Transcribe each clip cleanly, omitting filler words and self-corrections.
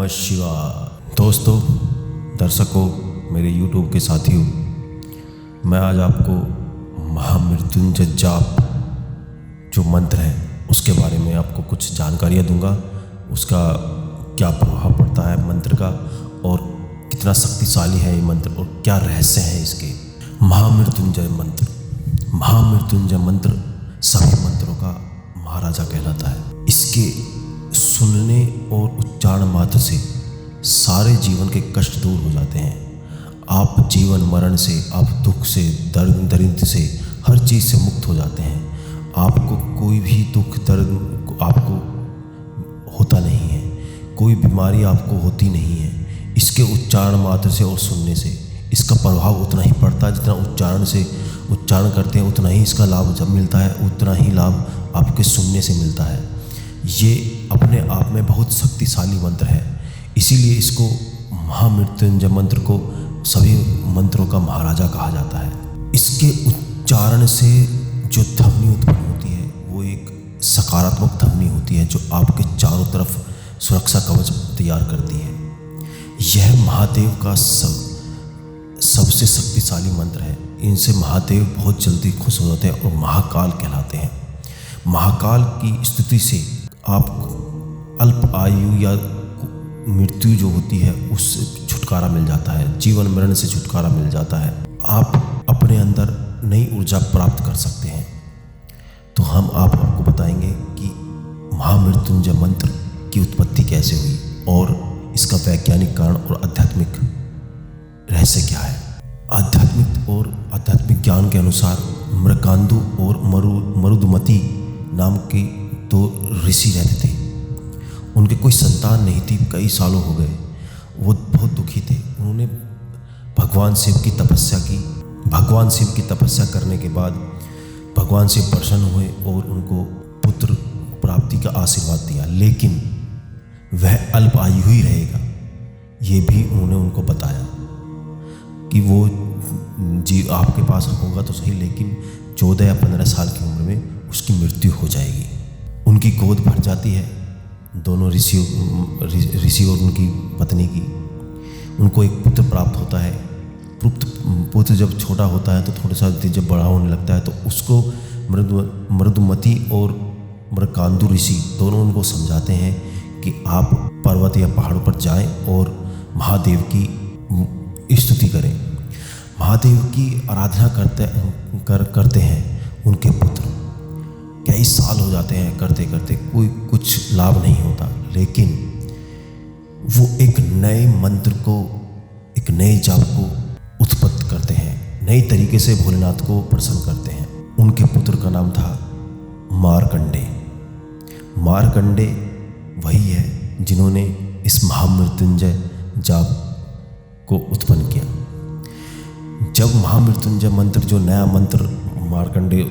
नमः शिवाय। दोस्तों, दर्शकों, मेरे YouTube के साथियों, मैं आज आपको महामृत्युंजय जाप जो मंत्र है उसके बारे में आपको कुछ जानकारियाँ दूंगा। उसका क्या प्रभाव पड़ता है मंत्र का और कितना शक्तिशाली है ये मंत्र और क्या रहस्य है इसके। महामृत्युंजय मंत्र, महामृत्युंजय मंत्र सभी मंत्रों का महाराजा कहलाता है। इसके सुनने और उच्चारण मात्र से सारे जीवन के कष्ट दूर हो जाते हैं। आप जीवन मरण से, आप दुख से, दर्द दरिद्र से, हर चीज़ से मुक्त हो जाते हैं। आपको कोई भी दुख दर्द आपको होता नहीं है, कोई बीमारी आपको होती नहीं है। इसके उच्चारण मात्र से और सुनने से इसका प्रभाव उतना ही पड़ता है जितना उच्चारण करते हैं उतना ही इसका लाभ जब मिलता है, उतना ही लाभ आपके सुनने से मिलता है। ये अपने आप में बहुत शक्तिशाली मंत्र है, इसीलिए इसको महामृत्युंजय मंत्र को सभी मंत्रों का महाराजा कहा जाता है। इसके उच्चारण से जो ध्वनि उत्पन्न होती है वो एक सकारात्मक ध्वनि होती है जो आपके चारों तरफ सुरक्षा कवच तैयार करती है। यह महादेव का सबसे शक्तिशाली मंत्र है। इनसे महादेव बहुत जल्दी खुश हो जाते हैं और महाकाल कहलाते हैं। महाकाल की स्तुति से आप अल्प आयु या मृत्यु जो होती है उससे छुटकारा मिल जाता है, जीवन मरण से छुटकारा मिल जाता है। आप अपने अंदर नई ऊर्जा प्राप्त कर सकते हैं। तो हम आपको बताएंगे कि महामृत्युंजय मंत्र की उत्पत्ति कैसे हुई और इसका वैज्ञानिक कारण और आध्यात्मिक रहस्य क्या है। आध्यात्मिक ज्ञान के अनुसार मृकांदु और मरुदमती नाम के दो ऋषि रहते थे। उनके कोई संतान नहीं थी, कई सालों हो गए। वो बहुत दुखी थे। उन्होंने भगवान शिव की तपस्या की। भगवान शिव की तपस्या करने के बाद भगवान शिव प्रसन्न हुए और उनको पुत्र प्राप्ति का आशीर्वाद दिया, लेकिन वह अल्प आयु ही रहेगा। ये भी उन्होंने उनको बताया कि वो जी आपके पास होगा तो सही, लेकिन 14 या 15 साल की उम्र में उसकी मृत्यु हो जाएगी। उनकी गोद भर जाती है दोनों ऋषि और उनकी पत्नी की। उनको एक पुत्र प्राप्त होता है। पुत्र जब छोटा होता है तो थोड़ा सा जब बड़ा होने लगता है तो उसको मरुदमती और मृकांदु ऋषि दोनों उनको समझाते हैं कि आप पर्वत या पहाड़ों पर जाएं और महादेव की स्तुति करें। महादेव की आराधना करते हैं उनके पुत्र। कई साल हो जाते हैं करते करते, कोई कुछ लाभ नहीं होता, लेकिन वो एक नए मंत्र को, एक नए जाप को उत्पत्ति करते हैं। नई तरीके से भोलेनाथ को प्रसन्न करते हैं। उनके पुत्र का नाम था मार्कंडे। मार्कंडे वही है जिन्होंने इस महामृत्युंजय जाप को उत्पन्न किया। जब महामृत्युंजय मंत्र, जो नया मंत्र मार्कंडे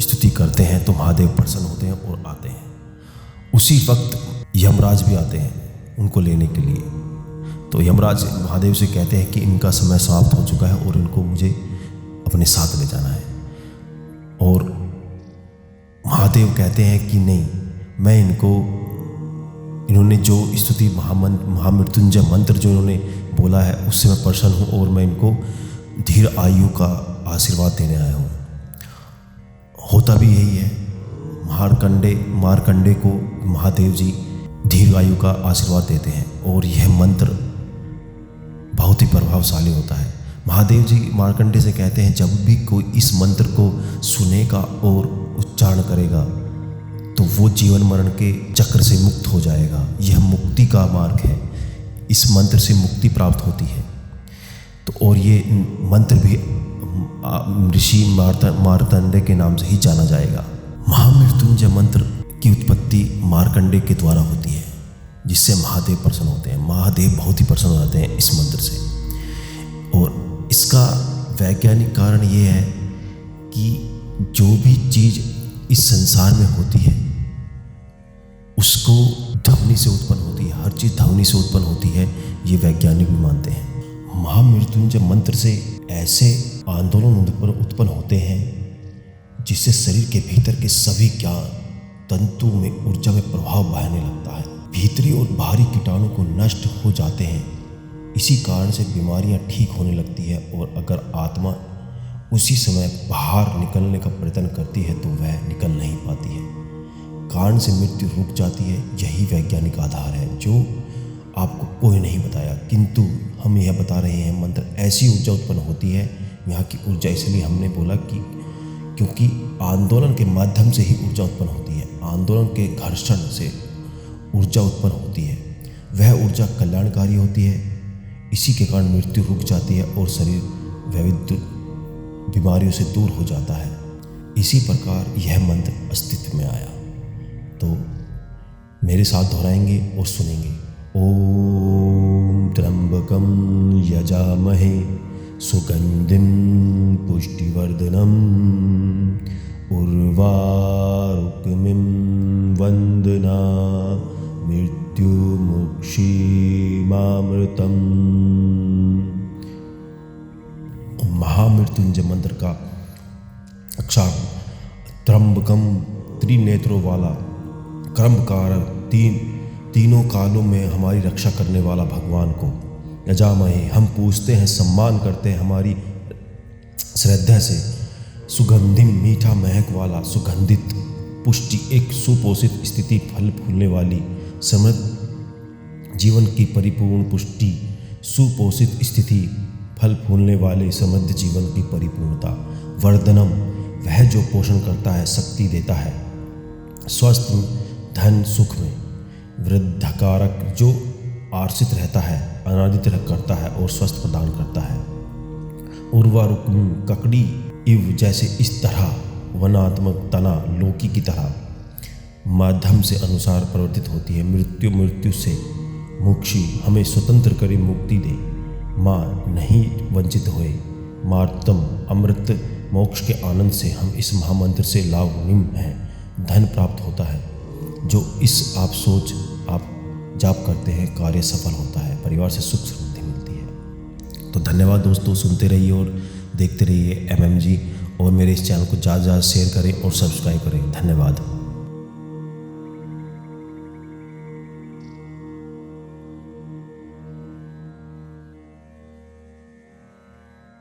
स्तुति करते हैं तो महादेव प्रसन्न होते हैं और आते हैं। उसी वक्त यमराज भी आते हैं उनको लेने के लिए। तो यमराज महादेव से कहते हैं कि इनका समय समाप्त हो चुका है और इनको मुझे अपने साथ ले जाना है। और महादेव कहते हैं कि नहीं, मैं इन्होंने जो स्तुति महामृत्युंजय मंत्र जो इन्होंने बोला है उससे मैं प्रसन्न हूँ और मैं इनको धीर आयु का आशीर्वाद देने आया हूँ। होता भी यही है। मार्कंडे को महादेव जी धीर आयु का आशीर्वाद देते हैं और यह मंत्र बहुत ही प्रभावशाली होता है। महादेव जी मार्कंडे से कहते हैं जब भी कोई इस मंत्र को सुनेगा और उच्चारण करेगा तो वो जीवन मरण के चक्र से मुक्त हो जाएगा। यह मुक्ति का मार्ग है। इस मंत्र से मुक्ति प्राप्त होती है। तो और ये मंत्र भी ऋषि मार्कंडे के नाम से ही जाना जाएगा। महामृत्युंजय मंत्र की उत्पत्ति मार्कंडे के द्वारा होती है, जिससे महादेव प्रसन्न होते हैं। महादेव बहुत ही प्रसन्न हो जाते हैं इस मंत्र से। और इसका वैज्ञानिक कारण ये है कि जो भी चीज़ इस संसार में होती है उसको ध्वनि से उत्पन्न होती है। हर चीज़ ध्वनि से उत्पन्न होती है, ये वैज्ञानिक भी मानते हैं। महामृत्युंजय मंत्र से ऐसे आंदोलन उत्पन्न होते हैं जिससे शरीर के भीतर के सभी ज्ञान तंतु में ऊर्जा में प्रभाव बहाने लगता है। भीतरी और बाहरी कीटाणु को नष्ट हो जाते हैं। इसी कारण से बीमारियां ठीक होने लगती है और अगर आत्मा उसी समय बाहर निकलने का प्रयत्न करती है तो वह निकल नहीं पाती है। कारण से मृत्यु रुक जाती है। यही वैज्ञानिक आधार है जो आपको कोई नहीं बताया, किंतु हम यह बता रहे हैं। मंत्र ऐसी ऊर्जा उत्पन्न होती है। यहाँ की ऊर्जा इसलिए हमने बोला कि क्योंकि आंदोलन के माध्यम से ही ऊर्जा उत्पन्न होती है। आंदोलन के घर्षण से ऊर्जा उत्पन्न होती है। वह ऊर्जा कल्याणकारी होती है। इसी के कारण मृत्यु रुक जाती है और शरीर विविध बीमारियों से दूर हो जाता है। इसी प्रकार यह मंत्र अस्तित्व में आया। तो मेरे साथ दोहराएंगे और सुनेंगे। ओम त्र्यंबकं यजामहे सुगंधिं पुष्टिवर्धनम् उर्वारुकमिं वंदना मृत्युमुक्षीमामृतम्। महामृत्युंजय मंत्र का अक्षर त्र्यंबकम, त्रिनेत्रों वाला, कर्मकारक, तीनों कालों में हमारी रक्षा करने वाला भगवान को यजामहे हम पूजते हैं, सम्मान करते हैं हमारी श्रद्धा से। सुगंधिम मीठा महक वाला, सुगंधित, पुष्टि एक सुपोषित स्थिति, फल फूलने वाली, समृद्ध जीवन की परिपूर्ण पुष्टि, सुपोषित स्थिति, फल फूलने वाले समृद्ध जीवन की परिपूर्णता। वर्धनम वह जो पोषण करता है, शक्ति देता है। स्वस्थ धन सुख में। वृद्धकारक जो आश्रित रहता है, अनादित करता है और स्वस्थ प्रदान करता है। उर्वारुक ककड़ी इव जैसे इस तरह वनात्मक तना लोकी की तरह माध्यम से अनुसार परिवर्तित होती है। मृत्यु से मुक्षी हमें स्वतंत्र करे, मुक्ति दे। माँ नहीं वंचित होए। मार्तम अमृत मोक्ष के आनंद से हम इस महामंत्र से लाभान्वित हैं। धन प्राप्त होता है। जो इस आप जाप करते हैं कार्य सफल होता है। परिवार से सुख समृद्धि मिलती है। तो धन्यवाद दोस्तों, सुनते रहिए और देखते रहिए MMG और मेरे इस चैनल को ज़्यादा से ज़्यादा शेयर करें और सब्सक्राइब करें। धन्यवाद।